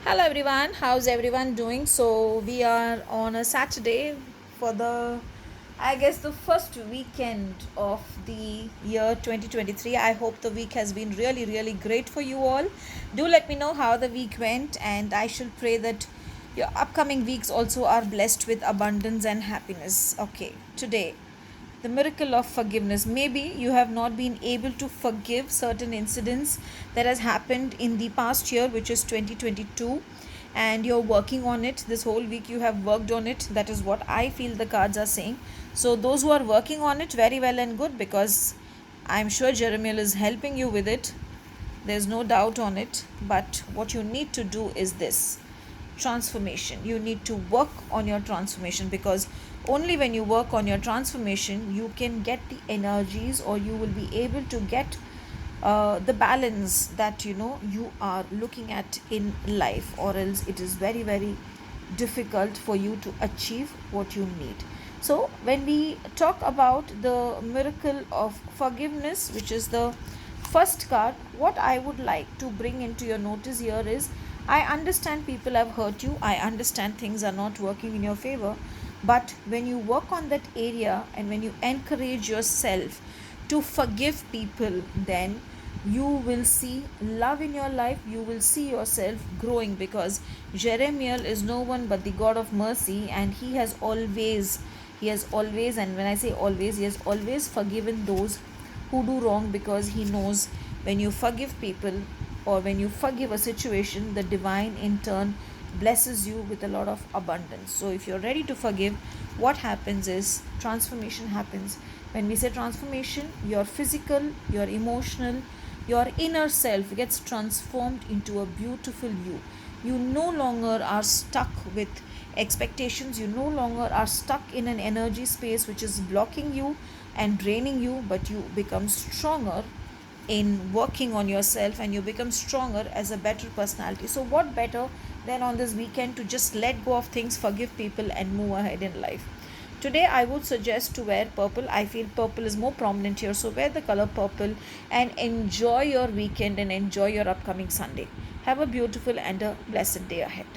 Hello everyone, how's everyone doing? So we are on a Saturday for the first weekend of the year 2023. I hope the week has been really great for you all. Do let me know how the week went, and I shall pray that your upcoming weeks also are blessed with abundance and happiness. Okay, today the miracle of forgiveness. Maybe you have not been able to forgive certain incidents that has happened in the past year, which is 2022, and you're working on it. This whole week you have worked on it. That is what I feel the cards are saying. So those who are working on it, very well and good, because I'm sure Jeremiah is helping you with it. There's no doubt on it. But what you need to do is this: transformation. You need to work on your transformation, because only when you work on your transformation you can get the energies, or you will be able to get the balance that you are looking at in life, or else it is very difficult for you to achieve what you need. So when we talk about the miracle of forgiveness, which is the first card, what I would like to bring into your notice here is, I understand people have hurt you, I understand things are not working in your favor, but when you work on that area and when you encourage yourself to forgive people, then you will see love in your life, you will see yourself growing, because Jeremiah is no one but the God of mercy, and he has always, and when I say always, he has always forgiven those who do wrong, because he knows when you forgive people, or when you forgive a situation, the divine in turn blesses you with a lot of abundance. So if you're ready to forgive, what happens is transformation happens. When we say transformation, your physical, your emotional, your inner self gets transformed into a beautiful you. You no longer are stuck with expectations, you no longer are stuck in an energy space which is blocking you and draining you, but you become stronger in working on yourself, and you become stronger as a better personality. So what better than on this weekend to just let go of things, forgive people, and move ahead in life. Today I would suggest to wear purple. I feel purple is more prominent here, so wear the color purple and enjoy your weekend and enjoy your upcoming Sunday. Have a beautiful and a blessed day ahead.